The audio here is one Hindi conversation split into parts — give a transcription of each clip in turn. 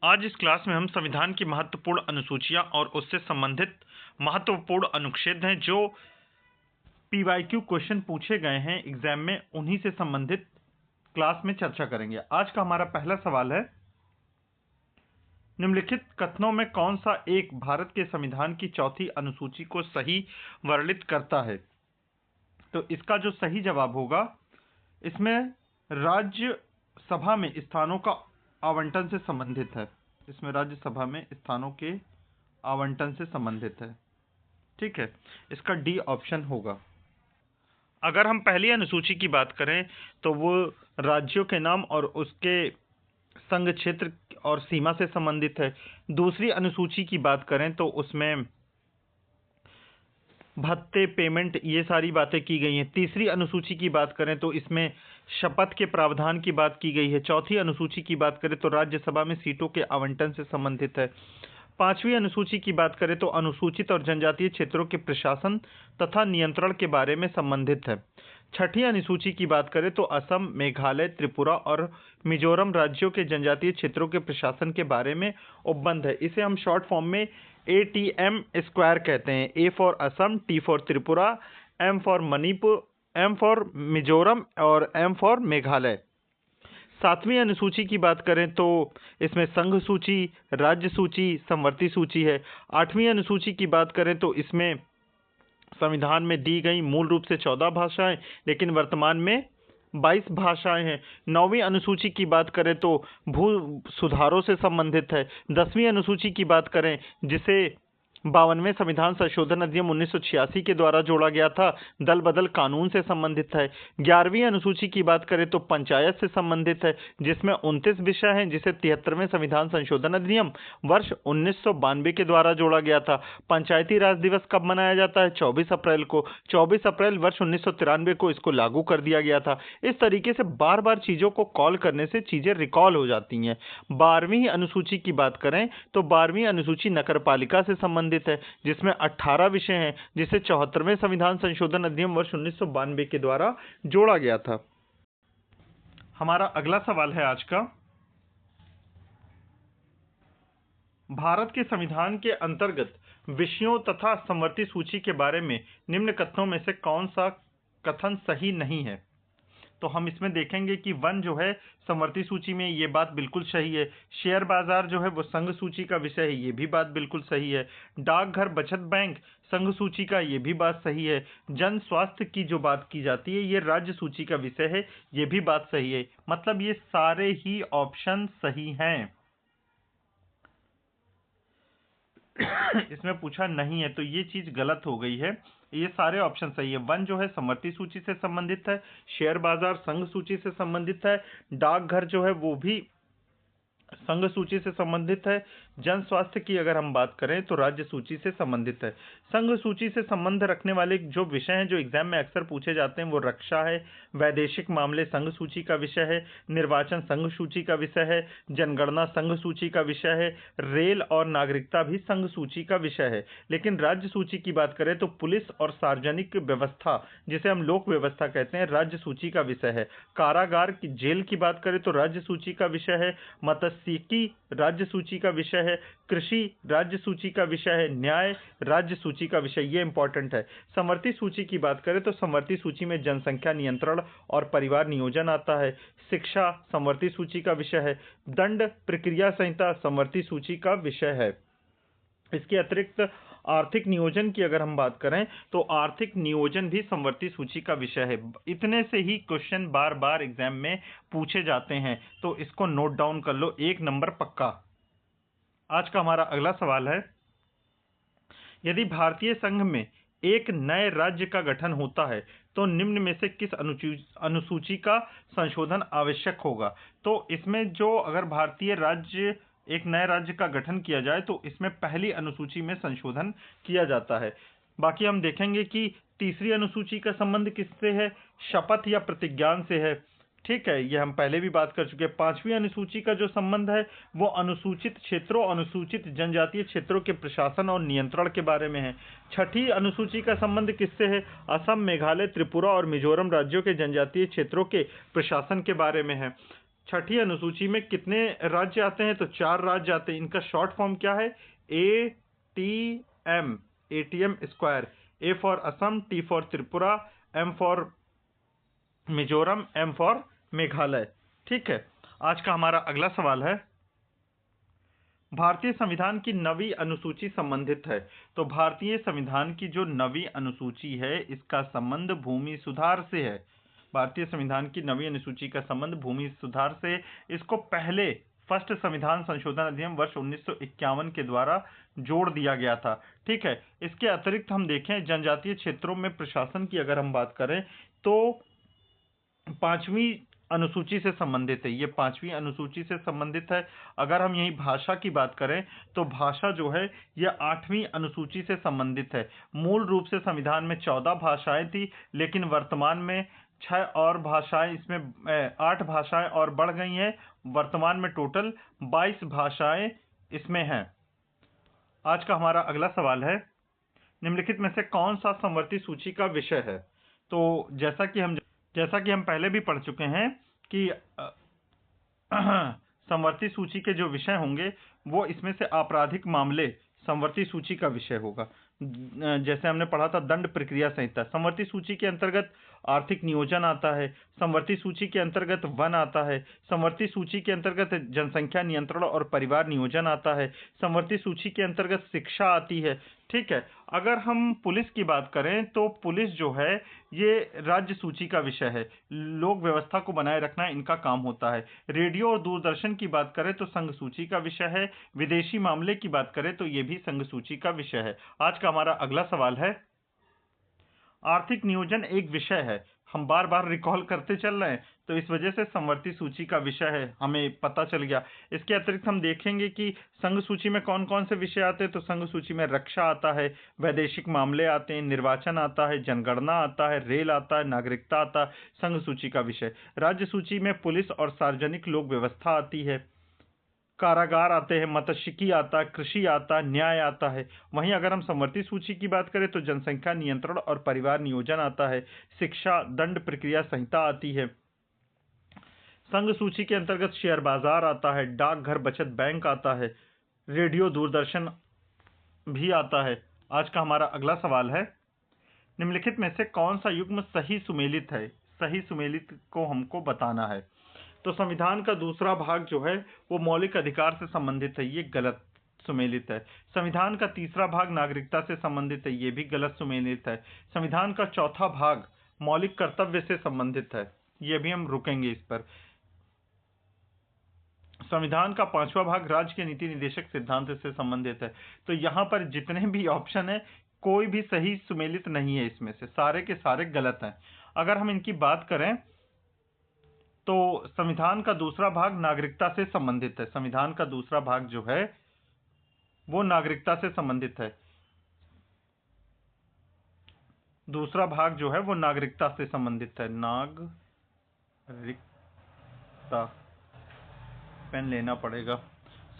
आज इस क्लास में हम संविधान की महत्वपूर्ण अनुसूचियां और उससे संबंधित महत्वपूर्ण अनुच्छेद हैं जो पीवाईक्यू क्वेश्चन पूछे गए हैं एग्जाम में, उन्हीं से संबंधित क्लास में चर्चा करेंगे। आज का हमारा पहला सवाल है, निम्नलिखित कथनों में कौन सा एक भारत के संविधान की चौथी अनुसूची को सही वर्णित करता है? तो इसका जो सही जवाब होगा, इसमें राज्यसभा में स्थानों का आवंटन से संबंधित है। इसमें राज्यसभा में स्थानों के आवंटन से संबंधित है। ठीक है, इसका डी ऑप्शन होगा। अगर हम पहली अनुसूची की बात करें तो वो राज्यों के नाम और उसके संघ क्षेत्र और सीमा से संबंधित है। दूसरी अनुसूची की बात करें तो उसमें भत्ते, पेमेंट, ये सारी बातें की गई हैं। तीसरी अनुसूची की बात करें तो इसमें शपथ के प्रावधान की बात की गई है। चौथी अनुसूची की बात करें तो राज्यसभा में सीटों के आवंटन से संबंधित है। पांचवी अनुसूची की बात करें तो अनुसूचित और जनजातीय क्षेत्रों के प्रशासन तथा नियंत्रण के बारे में संबंधित है। छठी अनुसूची की बात करें तो असम, मेघालय, त्रिपुरा और मिजोरम राज्यों के जनजातीय क्षेत्रों के प्रशासन के बारे में उपबंध है। इसे हम शॉर्ट फॉर्म में ATM स्क्वायर कहते हैं। A for Assam, T for Tripura, M for Manipur, M for Mizoram और M फॉर मेघालय। सातवीं अनुसूची की बात करें तो इसमें संघ सूची, राज्य सूची, समवर्ती सूची है। आठवीं अनुसूची की बात करें तो इसमें संविधान में दी गई मूल रूप से 14 भाषाएं, लेकिन वर्तमान में 22 भाषाएं हैं। नौवीं अनुसूची की बात करें तो भू सुधारों से संबंधित है। 10वीं अनुसूची की बात करें जिसे 52वें संविधान संशोधन अधिनियम 1986 के द्वारा जोड़ा गया था, दल बदल कानून से संबंधित है। 11वीं अनुसूची की बात करें तो पंचायत से संबंधित है, जिसमें 29 विषय हैं, जिसे 73वें संविधान संशोधन अधिनियम वर्ष 1992 के द्वारा जोड़ा गया था। पंचायती राज दिवस कब मनाया जाता है? 24 अप्रैल को। 24 अप्रैल वर्ष 1993 को इसको लागू कर दिया गया था। इस तरीके से बार बार चीजों को कॉल करने से चीजें रिकॉल हो जाती हैं। 12वीं अनुसूची की बात करें तो 12वीं अनुसूची नगरपालिका से संबंधित है, जिसमें 18 विषय हैं, जिसे 74वें संविधान संशोधन अधिनियम वर्ष 1992 के द्वारा जोड़ा गया था। हमारा अगला सवाल है आज का, भारत के संविधान के अंतर्गत विषयों तथा समवर्ती सूची के बारे में निम्न कथनों में से कौन सा कथन सही नहीं है? तो हम इसमें देखेंगे कि 1 जो है समवर्ती सूची में, ये बात बिल्कुल सही है। शेयर बाजार जो है वो संघ सूची का विषय है, ये भी बात बिल्कुल सही है। डाकघर, बचत बैंक संघ सूची का, ये भी बात सही है। जन स्वास्थ्य की जो बात की जाती है ये राज्य सूची का विषय है, ये भी बात सही है। मतलब ये सारे ही ऑप्शन सही हैं। इसमें पूछा नहीं है तो ये चीज गलत हो गई है। ये सारे ऑप्शन सही है। 1 जो है समवर्ती सूची से संबंधित है, शेयर बाजार संघ सूची से संबंधित है, डाकघर जो है वो भी संघ सूची से संबंधित है। जन स्वास्थ्य की अगर हम बात करें तो राज्य सूची से संबंधित है। संघ सूची से संबंध रखने वाले जो विषय हैं जो एग्जाम में अक्सर पूछे जाते हैं वो रक्षा है, वैदेशिक मामले संघ सूची का विषय है, निर्वाचन संघ सूची का विषय है, जनगणना संघ सूची का विषय है, रेल और नागरिकता भी संघ सूची का विषय है। लेकिन राज्य सूची की बात करें तो पुलिस और सार्वजनिक व्यवस्था, जिसे हम लोक व्यवस्था कहते हैं, राज्य सूची का विषय है। कारागार की जेल की बात करें तो राज्य सूची का विषय है। मत्स्यिकी राज्य सूची का विषय है। कृषि राज्य सूची का विषय है। न्याय राज्य सूची का विषय, ये इंपॉर्टेंट है। समवर्ती सूची की बात करें तो समवर्ती सूची में जनसंख्या नियंत्रण और परिवार नियोजन आता है। शिक्षा समवर्ती सूची का विषय है। दंड प्रक्रिया संहिता समवर्ती सूची का विषय है। इसके अतिरिक्त आर्थिक नियोजन की अगर हम बात करें तो आर्थिक नियोजन भी समवर्ती सूची का विषय है। इतने से ही क्वेश्चन बार बार एग्जाम में पूछे जाते हैं, तो इसको नोट डाउन कर लो, 1 नंबर पक्का। आज का हमारा अगला सवाल है, यदि भारतीय संघ में एक नए राज्य का गठन होता है तो निम्न में से किस अनुसूची का संशोधन आवश्यक होगा? तो इसमें जो अगर भारतीय राज्य, एक नए राज्य का गठन किया जाए तो इसमें पहली अनुसूची में संशोधन किया जाता है। बाकी हम देखेंगे कि तीसरी अनुसूची का संबंध किससे है? शपथ या प्रतिज्ञान से है। ठीक है, ये हम पहले भी बात कर चुके हैं। 5वीं अनुसूची का जो संबंध है वो अनुसूचित क्षेत्रों, अनुसूचित जनजातीय क्षेत्रों के प्रशासन और नियंत्रण के बारे में है। 6ठी अनुसूची का संबंध किससे है? असम, मेघालय, त्रिपुरा और मिजोरम राज्यों के जनजातीय क्षेत्रों के प्रशासन के बारे में है। छठी अनुसूची में कितने राज्य आते हैं? तो 4 राज्य आते हैं। इनका शॉर्ट फॉर्म क्या है? ATM, ATM square. A for Assam, T for Tripura, M for Mizoram, M for Meghalaya. ठीक है, आज का हमारा अगला सवाल है, भारतीय संविधान की 9वीं अनुसूची संबंधित है। तो भारतीय संविधान की जो 9वीं अनुसूची है, इसका संबंध भूमि सुधार से है। भारतीय संविधान की 9वीं अनुसूची का संबंध भूमि सुधार से। इसको पहले फर्स्ट संविधान संशोधन अधिनियम वर्ष 1951 के द्वारा जोड़ दिया गया था। ठीक है, इसके अतिरिक्त हम देखें जनजातीय क्षेत्रों में प्रशासन की अगर हम बात करें तो 5वीं अनुसूची से संबंधित है। ये 5वीं अनुसूची से संबंधित है। अगर हम यही भाषा की बात करें तो भाषा जो है ये 8वीं अनुसूची से संबंधित है। मूल रूप से संविधान में 14 भाषाएं थी, लेकिन वर्तमान में 6 और भाषाएं, इसमें 8 भाषाएं और बढ़ गई हैं। वर्तमान में टोटल 22 भाषाएं इसमें हैं। आज का हमारा अगला सवाल है, निम्नलिखित में से कौन सा समवर्ती सूची का विषय है? तो जैसा कि हम पहले भी पढ़ चुके हैं कि समवर्ती सूची के जो विषय होंगे वो इसमें से आपराधिक मामले समवर्ती सूची का विषय होगा। जैसे हमने पढ़ा था दंड प्रक्रिया संहिता, समवर्ती सूची के अंतर्गत आर्थिक नियोजन आता है, समवर्ती सूची के अंतर्गत वन आता है, समवर्ती सूची के अंतर्गत जनसंख्या नियंत्रण और परिवार नियोजन आता है, समवर्ती सूची के अंतर्गत शिक्षा आती है। ठीक है, अगर हम पुलिस की बात करें तो पुलिस जो है ये राज्य सूची का विषय है। लोक व्यवस्था को बनाए रखना इनका काम होता है। रेडियो और दूरदर्शन की बात करें तो संघ सूची का विषय है। विदेशी मामले की बात करें तो ये भी संघ सूची का विषय है। आज का हमारा अगला सवाल है, आर्थिक नियोजन एक विषय है। हम बार बार रिकॉल करते चल रहे हैं तो इस वजह से समवर्ती सूची का विषय है, हमें पता चल गया। इसके अतिरिक्त हम देखेंगे कि संघ सूची में कौन कौन से विषय आते हैं। तो संघ सूची में रक्षा आता है, वैदेशिक मामले आते हैं, निर्वाचन आता है, जनगणना आता है, रेल आता है, नागरिकता आता है, संघ सूची का विषय। राज्य सूची में पुलिस और सार्वजनिक लोक व्यवस्था आती है, कारागार आते हैं, मत्स्यिकी आता है, कृषि आता है, न्याय आता है। वहीं अगर हम समवर्ती सूची की बात करें तो जनसंख्या नियंत्रण और परिवार नियोजन आता है, शिक्षा, दंड प्रक्रिया संहिता आती है। संघ सूची के अंतर्गत शेयर बाजार आता है, डाकघर बचत बैंक आता है, रेडियो दूरदर्शन भी आता है। आज का हमारा अगला सवाल है, निम्नलिखित में से कौन सा युग्म सही सुमेलित है? सही सुमेलित को हमको बताना है। तो संविधान का दूसरा भाग जो है वो मौलिक अधिकार से संबंधित है, ये गलत सुमेलित है। संविधान का तीसरा भाग नागरिकता से संबंधित है, ये भी गलत सुमेलित है। संविधान का चौथा भाग मौलिक कर्तव्य से संबंधित है, ये भी हम रुकेंगे इस पर। संविधान का 5वां भाग राज्य के नीति निदेशक सिद्धांत से संबंधित है। तो यहाँ पर जितने भी ऑप्शन है कोई भी सही सुमेलित नहीं है, इसमें से सारे के सारे गलत हैं। अगर हम इनकी बात करें तो संविधान का दूसरा भाग नागरिकता से संबंधित है। संविधान का दूसरा भाग जो है वो नागरिकता से संबंधित है। दूसरा भाग जो है वो नागरिकता से संबंधित है। नागरिकता, पेन लेना पड़ेगा।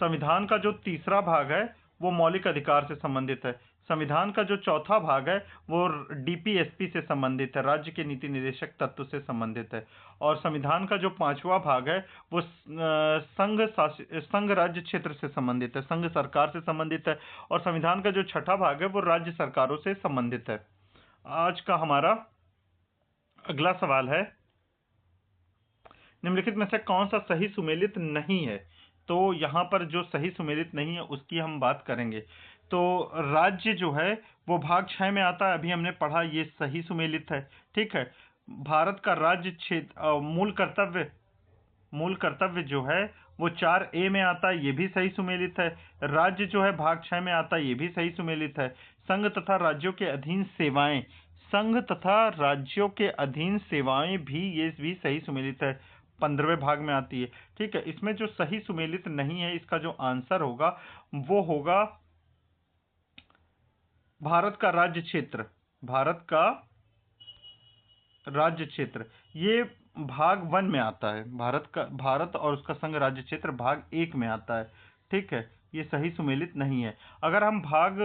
संविधान का जो तीसरा भाग है वो मौलिक अधिकार से संबंधित है। संविधान का जो चौथा भाग है वो डीपीएसपी से संबंधित है, राज्य के नीति निदेशक तत्व से संबंधित है। और संविधान का जो 5वां भाग है वो संघ राज्य क्षेत्र से संबंधित है, संघ सरकार से संबंधित है। और संविधान का जो 6ठा भाग है वो राज्य सरकारों से संबंधित है। आज का हमारा अगला सवाल है, निम्नलिखित में से कौन सा सही सुमेलित नहीं है? तो यहाँ पर जो सही सुमेलित नहीं है उसकी हम बात करेंगे। तो राज्य जो है वो भाग 6 में आता है, अभी हमने पढ़ा, ये सही सुमेलित है। ठीक है, भारत का राज्य क्षेत्र मूल कर्तव्य जो है वो 4A में आता है, ये भी सही सुमेलित है। राज्य जो है भाग 6 में आता है, ये भी सही सुमेलित है। संघ तथा राज्यों के अधीन सेवाएं, संघ तथा राज्यों के अधीन सेवाएं भी, ये भी सही सुमेलित है, 15वें भाग में आती है। ठीक है, इसमें जो सही सुमेलित नहीं है इसका जो आंसर होगा वो होगा भारत का राज्य क्षेत्र। भारत का राज्य क्षेत्र ये भाग 1 में आता है। भारत और उसका संघ राज्य क्षेत्र भाग 1 में आता है। ठीक है, ये सही सुमेलित नहीं है। अगर हम भाग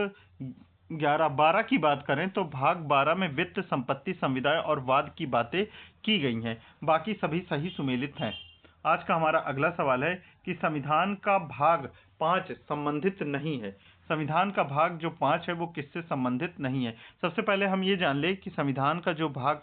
12 की बात करें तो भाग 12 में वित्त, संपत्ति, संविदाय और वाद की बातें की गई हैं, बाकी सभी सही सुमेलित हैं। आज का हमारा अगला सवाल है कि संविधान का भाग 5 संबंधित नहीं है। संविधान का भाग जो 5 है वो किससे संबंधित नहीं है। सबसे पहले हम ये जान ले कि संविधान का जो भाग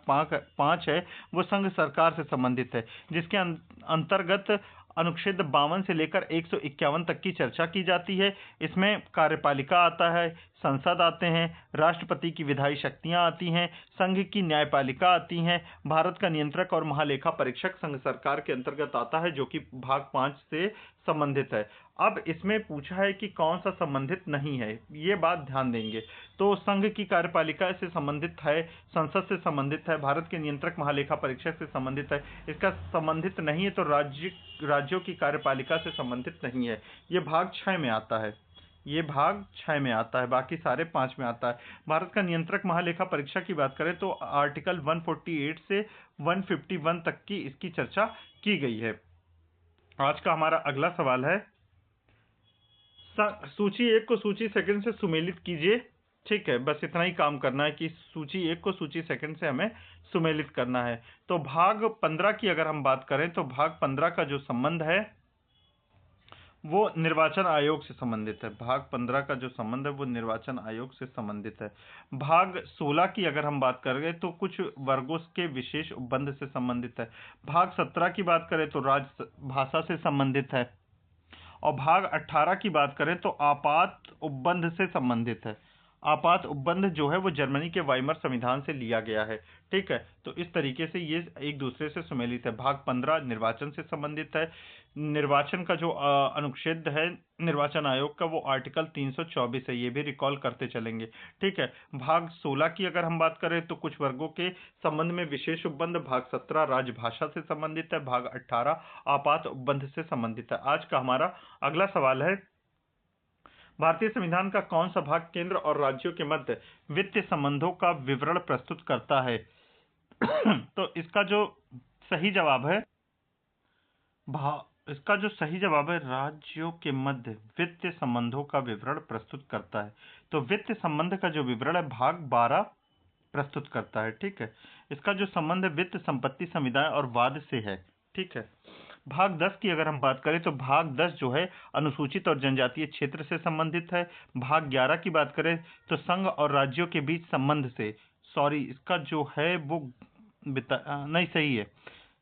5 है वो संघ सरकार से संबंधित है, जिसके अंतर्गत अनुच्छेद 52 से लेकर 151 तक की चर्चा की जाती है। इसमें कार्यपालिका आता है, संसद आते हैं, राष्ट्रपति की विधायी शक्तियां आती हैं, संघ की न्यायपालिका आती हैं, भारत का नियंत्रक और महालेखा परीक्षक संघ सरकार के अंतर्गत आता है, जो कि भाग 5 से संबंधित है। अब इसमें पूछा है कि कौन सा संबंधित नहीं है, ये बात ध्यान देंगे। तो संघ की कार्यपालिका से संबंधित है, संसद से संबंधित है, भारत के नियंत्रक महालेखा परीक्षक से संबंधित है। इसका संबंधित नहीं है तो राज्यों की कार्यपालिका से संबंधित नहीं है। ये भाग 6 में आता है, ये भाग 6 में आता है, बाकी सारे 5 में आता है। भारत का नियंत्रक महालेखा परीक्षा की बात करें तो आर्टिकल 148 से 151 तक की इसकी चर्चा की गई है। आज का हमारा अगला सवाल है, सूची 1 को सूची सेकंड से सुमेलित कीजिए। ठीक है, बस इतना ही काम करना है कि सूची 1 को सूची सेकंड से हमें सुमेलित करना है। तो भाग 15 की अगर हम बात करें तो भाग 15 का जो संबंध है वो निर्वाचन आयोग से संबंधित है। भाग 15 का जो संबंध है वो निर्वाचन आयोग से संबंधित है। भाग 16 की अगर हम बात करें तो कुछ वर्गों के विशेष उपबंध से संबंधित है। भाग 17 की बात करें तो राजभाषा से संबंधित है। और भाग 18 की बात करें तो आपात उपबंध से संबंधित है। आपात उपबंध जो है वो जर्मनी के वाइमर संविधान से लिया गया है। ठीक है, तो इस तरीके से ये एक दूसरे से सुमेलित है। भाग 15 निर्वाचन से संबंधित है। निर्वाचन का जो अनुच्छेद है निर्वाचन आयोग का वो आर्टिकल 324 है, ये भी रिकॉल करते चलेंगे। ठीक है, भाग 16 की अगर हम बात करें तो कुछ वर्गों के संबंध में विशेष उपबंध। भाग 17 राजभाषा से संबंधित है। भाग 18 आपात उपबंध से संबंधित है। आज का हमारा अगला सवाल है, भारतीय संविधान का कौन सा भाग केंद्र और राज्यों के मध्य वित्तीय संबंधों का विवरण प्रस्तुत करता है। तो इसका जो सही जवाब है राज्यों के मध्य वित्तीय संबंधों का विवरण प्रस्तुत करता है। तो वित्तीय संबंध का जो विवरण है भाग 12 प्रस्तुत करता है। ठीक है, इसका जो संबंध है वित्त, संपत्ति, समुदाय और वाद से है। ठीक है, भाग 10 की अगर हम बात करें तो भाग 10 जो है अनुसूचित और जनजातीय क्षेत्र से संबंधित है। भाग 11 की बात करें तो संघ और राज्यों के बीच संबंध से, इसका जो है वो नहीं सही है,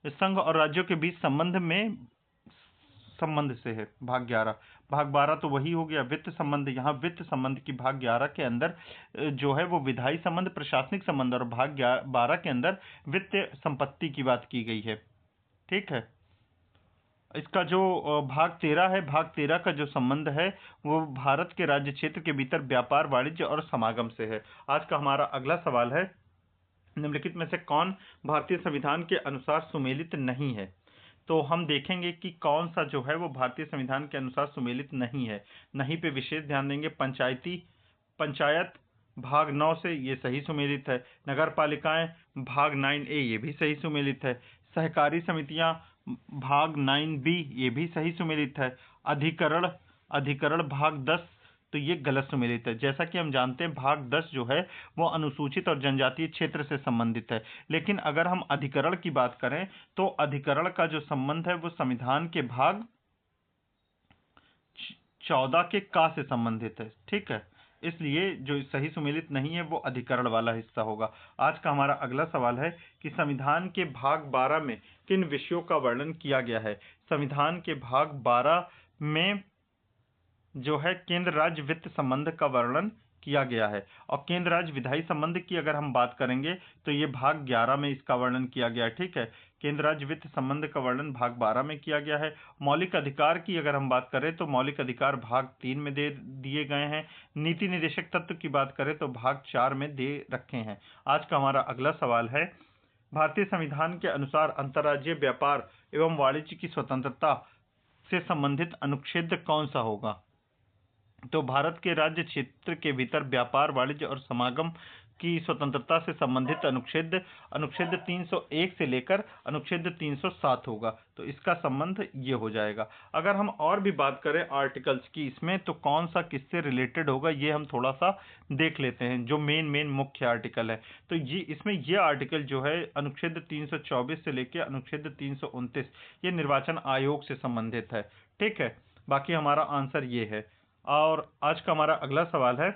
संघ और राज्यों के बीच संबंध से है भाग 11। भाग 12 तो वही हो गया वित्त संबंध। यहाँ वित्त संबंध की भाग 11 के अंदर जो है वो विधायी संबंध, प्रशासनिक संबंध, और भाग 12 के अंदर वित्तीय संपत्ति की बात की गई है। ठीक है, इसका जो भाग 13 है, भाग 13 का जो संबंध है वो भारत के राज्य क्षेत्र के भीतर व्यापार, वाणिज्य और समागम से है। आज का हमारा अगला सवाल है, निम्नलिखित में से कौन भारतीय संविधान के अनुसार सुमेलित नहीं है। तो हम देखेंगे कि कौन सा जो है वो भारतीय संविधान के अनुसार सुमेलित नहीं है। नहीं पे विशेष ध्यान देंगे। पंचायत भाग 9 से ये सही सुमेलित है। नगर पालिकाएं भाग 9A ये भी सही सुमेलित है। सहकारी समितियां भाग 9B ये भी सही सुमेलित है। अधिकरण भाग 10 तो ये गलत सुमेलित है। जैसा कि हम जानते हैं भाग 10 जो है वो अनुसूचित और जनजातीय क्षेत्र से संबंधित है, लेकिन अगर हम अधिकरण की बात करें तो अधिकरण का जो संबंध है वो संविधान के भाग 14 के का से संबंधित है। ठीक है, इसलिए जो सही सुमेलित नहीं है वो अधिकरण वाला हिस्सा होगा। आज का हमारा अगला सवाल है कि संविधान के भाग 12 में किन विषयों का वर्णन किया गया है। संविधान के भाग 12 में जो है केंद्र राज्य वित्त संबंध का वर्णन किया गया है। और केंद्र राज्य विधायी संबंध की अगर हम बात करेंगे तो ये भाग 11 में इसका वर्णन किया गया है। ठीक है, केंद्र राज्य वित्त संबंध का वर्णन भाग 12 में किया गया है। मौलिक अधिकार की अगर हम बात करें तो मौलिक अधिकार भाग 3 में दे दिए गए हैं। नीति निर्देशक तत्व की बात करें तो भाग 4 में दे रखे हैं। आज का हमारा अगला सवाल है, भारतीय संविधान के अनुसार अंतर्राज्यीय व्यापार एवं वाणिज्य की स्वतंत्रता से संबंधित अनुच्छेद कौन सा होगा। तो भारत के राज्य क्षेत्र के भीतर व्यापार, वाणिज्य और समागम की स्वतंत्रता से संबंधित अनुच्छेद अनुच्छेद 301 से लेकर अनुच्छेद 307 होगा। तो इसका संबंध ये हो जाएगा। अगर हम और भी बात करें आर्टिकल्स की इसमें, तो कौन सा किससे रिलेटेड होगा ये हम थोड़ा सा देख लेते हैं, जो मेन मुख्य आर्टिकल है। तो ये इसमें ये आर्टिकल जो है अनुच्छेद 324 से लेकर अनुच्छेद 329 ये निर्वाचन आयोग से संबंधित है। ठीक है, बाकी हमारा आंसर ये है। और आज का हमारा अगला सवाल है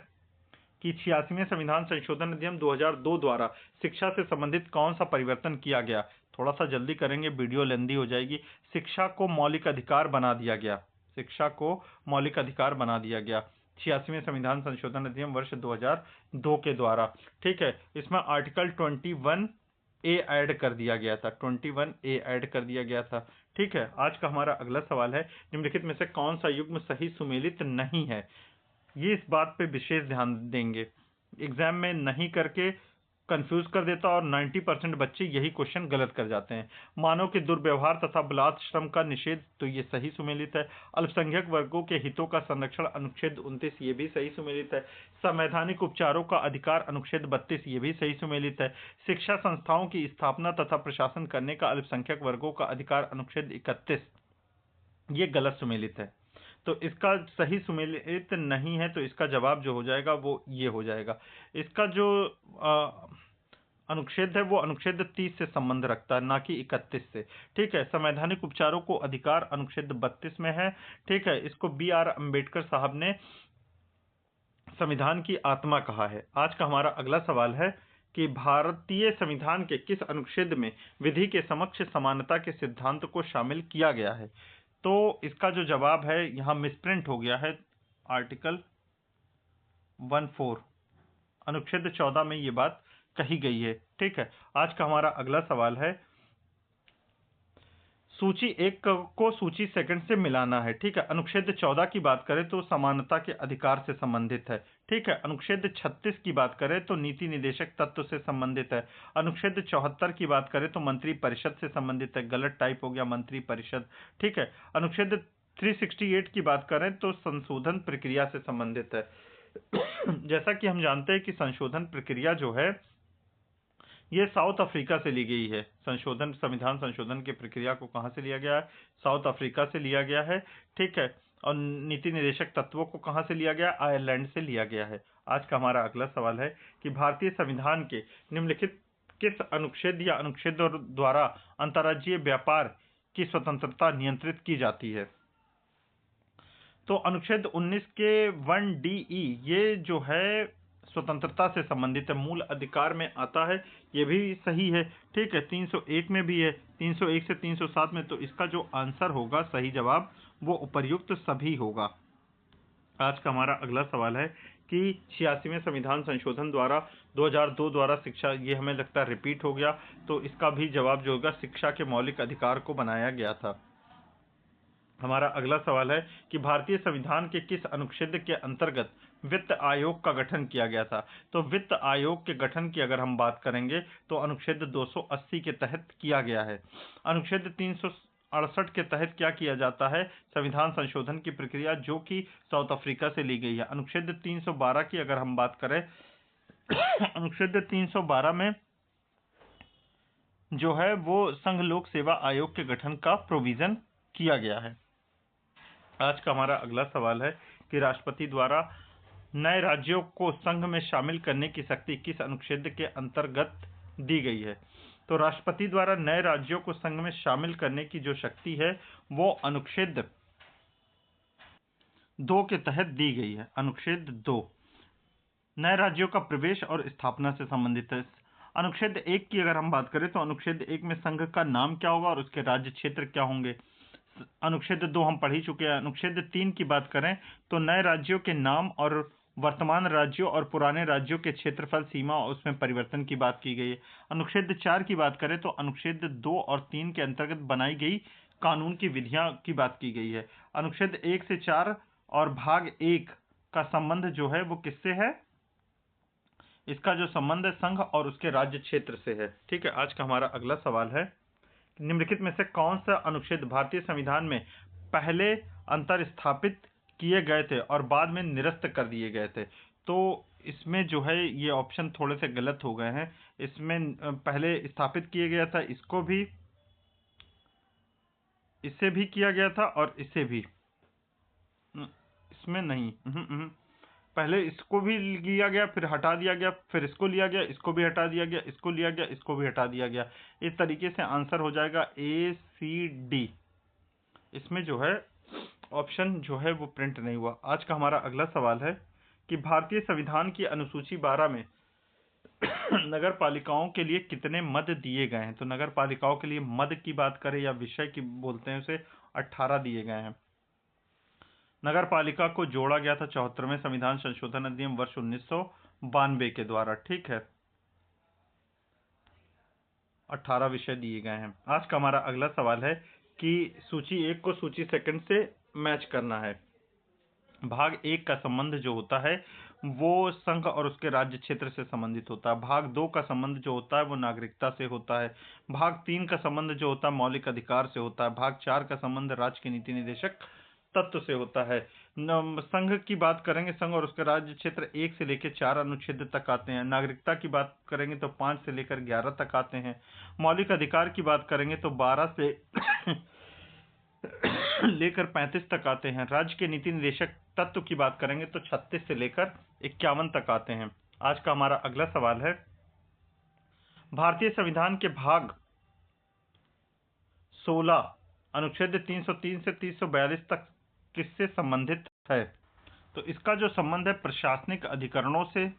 कि 86वें संविधान संशोधन अधिनियम 2002 द्वारा शिक्षा से संबंधित कौन सा परिवर्तन किया गया। थोड़ा सा जल्दी करेंगे, वीडियो लेंदी हो जाएगी। शिक्षा को मौलिक अधिकार बना दिया गया। शिक्षा को मौलिक अधिकार बना दिया गया 86वें संविधान संशोधन अधिनियम वर्ष 2002 के द्वारा। ठीक है, इसमें आर्टिकल 21A ऐड कर दिया गया था। 21A ऐड कर दिया गया था। ठीक है, आज का हमारा अगला सवाल है, निम्नलिखित में से कौन सा युग्म सही सुमेलित नहीं है। ये इस बात पे विशेष ध्यान देंगे, एग्जाम में नहीं करके कंफ्यूज कर देता और 90% बच्चे यही क्वेश्चन गलत कर जाते हैं। मानव के दुर्व्यवहार तथा बलात् श्रम का निषेध, तो ये सही सुमेलित है। अल्पसंख्यक वर्गों के हितों का संरक्षण अनुच्छेद 29 ये भी सही सुमेलित है। संवैधानिक उपचारों का अधिकार अनुच्छेद 32 ये भी सही सुमेलित है। शिक्षा संस्थाओं की स्थापना तथा प्रशासन करने का अल्पसंख्यक वर्गों का अधिकार अनुच्छेद 31 ये गलत सुमेलित है। तो इसका सही सुमेलित नहीं है, तो इसका जवाब जो हो जाएगा वो ये हो जाएगा। इसका जो अनुच्छेद है वो अनुच्छेद 30 से संबंध रखता है, ना कि 31 से। ठीक है, संवैधानिक उपचारों को अधिकार अनुच्छेद 32 में है। ठीक है, इसको B.R. अम्बेडकर साहब ने संविधान की आत्मा कहा है। आज का हमारा अगला सवाल है कि भारतीय संविधान के किस अनुच्छेद में विधि के समक्ष समानता के सिद्धांत को शामिल किया गया है। तो इसका जो जवाब है यहाँ मिसप्रिंट हो गया है, आर्टिकल 14 अनुच्छेद 14 में ये बात कही गई है। ठीक है, आज का हमारा अगला सवाल है, सूची 1 को सूची सेकंड से मिलाना है। ठीक है, अनुच्छेद 14 की बात करें तो समानता के अधिकार से संबंधित है। ठीक है, अनुच्छेद 36 की बात करें तो नीति निदेशक तत्व से संबंधित है। अनुच्छेद 74 की बात करें तो मंत्री परिषद से संबंधित है। गलत टाइप हो गया, मंत्री परिषद। ठीक है, अनुच्छेद 368 की बात करें तो संशोधन प्रक्रिया से संबंधित है। जैसा कि हम जानते हैं कि संशोधन प्रक्रिया जो है ये साउथ अफ्रीका से ली गई है। संविधान संशोधन की प्रक्रिया को कहां से लिया गया है? साउथ अफ्रीका से लिया गया है। ठीक है, और नीति निदेशक तत्वों को कहां से लिया गया? आयरलैंड से लिया गया है। आज का हमारा अगला सवाल है कि भारतीय संविधान के निम्नलिखित किस अनुच्छेद या अनुच्छेदों द्वारा अंतर्राज्यीय व्यापार की स्वतंत्रता नियंत्रित की जाती है। तो अनुच्छेद 19 के 1DE ये जो है स्वतंत्रता से संबंधित है, मूल अधिकार में आता है, ये भी सही है। ठीक है, 301 में भी है, 301 से 307 में। तो इसका जो आंसर होगा, सही जवाब, वो उपर्युक्त सभी होगा। आज का हमारा अगला सवाल है कि 86वें संविधान संशोधन द्वारा 2002 द्वारा शिक्षा, ये हमें लगता है रिपीट हो गया, तो इसका भी जवाब जो होगा शिक्षा के मौलिक अधिकार को बनाया गया था। हमारा अगला सवाल है कि भारतीय संविधान के किस अनुच्छेद के अंतर्गत वित्त आयोग का गठन किया गया था। तो वित्त आयोग के गठन की अगर हम बात करेंगे तो अनुच्छेद 280 के तहत किया गया है। अनुच्छेद 368 के तहत क्या किया जाता है? संविधान संशोधन की प्रक्रिया, जो कि साउथ अफ्रीका से ली गई है। अनुच्छेद 312 की अगर हम बात करें अनुच्छेद 312 में जो है वो संघ लोक सेवा आयोग के गठन का प्रोविजन किया गया है। आज का हमारा अगला सवाल है कि राष्ट्रपति द्वारा नए राज्यों को संघ में शामिल करने की शक्ति किस अनुच्छेद के अंतर्गत दी गई है। तो राष्ट्रपति द्वारा नए राज्यों को संघ में शामिल करने की जो शक्ति है वो अनुच्छेद 2 के तहत दी गई है। अनुच्छेद 2 नए राज्यों का प्रवेश और स्थापना से संबंधित है। अनुच्छेद 1 की अगर हम बात करें तो अनुच्छेद 1 में संघ का नाम क्या होगा और उसके राज्य क्षेत्र क्या होंगे। अनुच्छेद 2 हम पढ़ ही चुके हैं। अनुच्छेद 3 की बात करें तो नए राज्यों के नाम और वर्तमान राज्यों और पुराने राज्यों के क्षेत्रफल, सीमा और उसमें परिवर्तन की बात की गई है। अनुच्छेद 4 की बात करें तो अनुच्छेद 2 और 3 के अंतर्गत बनाई गई कानून की विधियां की बात की गई है। अनुच्छेद 1 से 4 और भाग 1 का संबंध जो है वो किससे है? इसका जो संबंध है संघ और उसके राज्य क्षेत्र से है। ठीक है, आज का हमारा अगला सवाल है, निम्नलिखित में से कौन सा अनुच्छेद भारतीय संविधान में पहले अंतर स्थापित किए गए थे और बाद में निरस्त कर दिए गए थे। तो इसमें जो है ये ऑप्शन थोड़े से गलत हो गए हैं। इसमें पहले स्थापित किया गया था, इसको भी, इसे भी किया गया था और इसे भी, इसमें नहीं, पहले इसको भी लिया गया, फिर हटा दिया गया, फिर इसको लिया गया, इसको भी हटा दिया गया, इसको लिया गया, इसको भी हटा दिया गया। इस तरीके से आंसर हो जाएगा ACD। इसमें जो है ऑप्शन जो है वो प्रिंट नहीं हुआ। आज का हमारा अगला सवाल है कि भारतीय संविधान की अनुसूची 12 में नगर पालिकाओं के लिए कितने मद दिए गए हैं? तो नगर पालिकाओं के लिए मद की बात करें या विषय की बोलते हैं उसे, 18 दिए गए हैं। नगर पालिका को जोड़ा गया था 74वें संविधान संशोधन अधिनियम वर्ष 1992 के द्वारा। ठीक है, 18 विषय दिए गए हैं। आज का हमारा अगला सवाल है कि सूची 1 को सूची सेकंड से मैच करना है। भाग 1 का संबंध जो होता है वो संघ और उसके राज्य क्षेत्र से संबंधित होता है। भाग 2 का संबंध जो होता है वो नागरिकता से होता है। भाग 3 का संबंध जो होता है मौलिक अधिकार से होता है। भाग 4 का संबंध राज्य के नीति निदेशक तत्व से होता है। संघ की बात करेंगे, संघ और उसके राज्य क्षेत्र 1 से लेकर 4 अनुच्छेद तक आते हैं। नागरिकता की बात करेंगे तो 5 से लेकर 11 तक आते हैं। मौलिक अधिकार की बात करेंगे तो 12 से लेकर 35 तक आते हैं। राज्य के नीति निदेशक तत्व की बात करेंगे तो 36 से लेकर 51 तक आते हैं। आज का हमारा अगला सवाल है, भारतीय संविधान के भाग 16 अनुच्छेद 303 से 342 तक किससे संबंधित है? तो इसका जो संबंध है प्रशासनिक अधिकरणों से,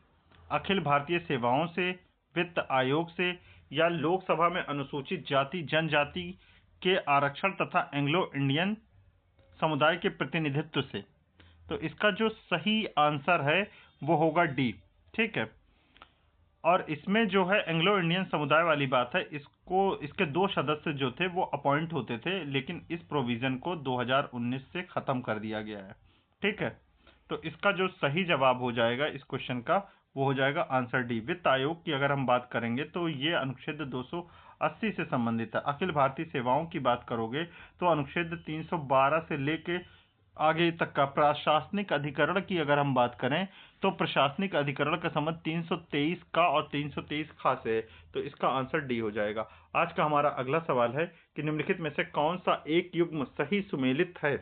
अखिल भारतीय सेवाओं से, वित्त आयोग से, या लोकसभा में अनुसूचित जाति जनजाति के आरक्षण तथा एंग्लो इंडियन समुदाय के प्रतिनिधित्व से। तो इसका जो सही आंसर है वो होगा डी। ठीक है, और इसमें जो है एंग्लो इंडियन समुदाय वाली बात है, इसके 2 सदस्य जो थे वो अपॉइंट होते थे, लेकिन इस प्रोविजन को 2019 से खत्म कर दिया गया है। ठीक है, तो इसका जो सही जवाब हो जाएगा इस क्वेश्चन का वो हो जाएगा आंसर डी। वित्त आयोग की अगर हम बात करेंगे तो ये अनुच्छेद 280 से संबंधित है। अखिल भारतीय सेवाओं की बात करोगे तो अनुच्छेद 312 से लेके आगे तक का। प्रशासनिक अधिकरण की अगर हम बात करें तो प्रशासनिक अधिकरण का संबंध 323 का और 323 खा से है, तो इसका आंसर डी हो जाएगा। आज का हमारा अगला सवाल है कि निम्नलिखित में से कौन सा एक युग्म सही सुमेलित है?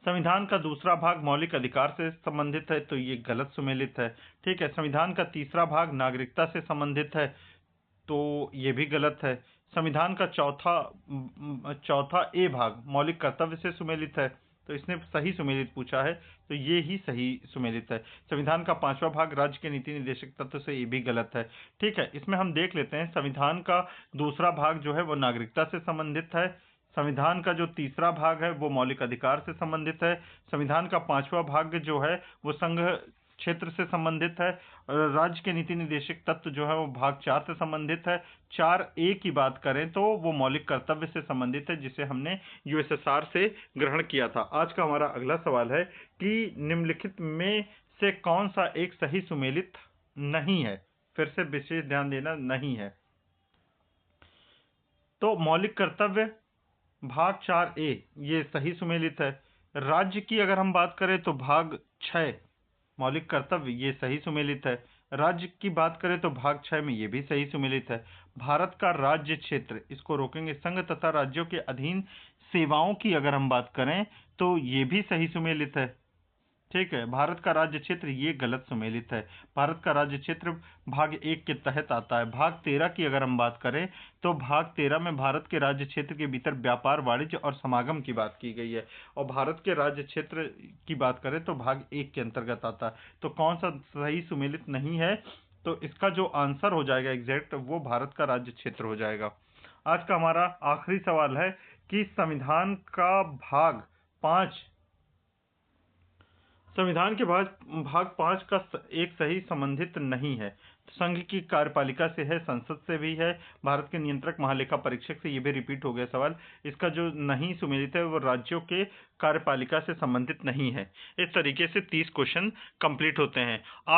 संविधान का दूसरा भाग मौलिक अधिकार से संबंधित है, तो ये गलत सुमेलित है। ठीक है, संविधान का तीसरा भाग नागरिकता से संबंधित है, तो ये भी गलत है। संविधान का चौथा ए भाग मौलिक कर्तव्य से सुमेलित है, तो इसने सही सुमेलित पूछा है, तो ये ही सही सुमेलित है। संविधान का 5वां भाग राज्य के नीति निदेशक तत्व से, ये भी गलत है। ठीक है, इसमें हम देख लेते हैं संविधान का दूसरा भाग जो है वो नागरिकता से संबंधित है। संविधान का जो तीसरा भाग है वो मौलिक अधिकार से संबंधित है। संविधान का 5वां भाग जो है वो संघ क्षेत्र से संबंधित है। राज्य के नीति निदेशक तत्व जो है वो भाग 4 से संबंधित है। 4A की बात करें तो वो मौलिक कर्तव्य से संबंधित है, जिसे हमने USSR से ग्रहण किया था। आज का हमारा अगला सवाल है कि निम्नलिखित में से कौन सा एक सही सुमेलित नहीं है? फिर से विशेष ध्यान देना, नहीं है। तो मौलिक कर्तव्य भाग 4A ये सही सुमेलित है। राज्य की अगर हम बात करें तो भाग 6 मौलिक कर्तव्य ये सही सुमेलित है। राज्य की बात करें तो भाग 6 में ये भी सही सुमेलित है। भारत का राज्य क्षेत्र, इसको रोकेंगे, संघ तथा राज्यों के अधीन सेवाओं की अगर हम बात करें तो ये भी सही सुमेलित है। ठीक है, भारत का राज्य क्षेत्र ये गलत सुमेलित है। भारत का राज्य क्षेत्र भाग 1 के तहत आता है। भाग 13 की अगर हम बात करें तो भाग 13 में भारत के राज्य क्षेत्र के भीतर व्यापार, वाणिज्य और समागम की बात की गई है, और भारत के राज्य क्षेत्र की बात करें तो भाग 1 के अंतर्गत आता है। तो कौन सा सही सुमेलित नहीं है? तो इसका जो आंसर हो जाएगा एग्जैक्ट वो भारत का राज्य क्षेत्र हो जाएगा। आज का हमारा आखिरी सवाल है कि संविधान के भाग 5 का एक सही संबंधित नहीं है। संघ की कार्यपालिका से है, संसद से भी है, भारत के नियंत्रक महालेखा परीक्षक से, ये भी रिपीट हो गया सवाल। इसका जो नहीं सुमेलित है वो राज्यों के कार्यपालिका से संबंधित नहीं है। इस तरीके से 30 क्वेश्चन कंप्लीट होते हैं। आप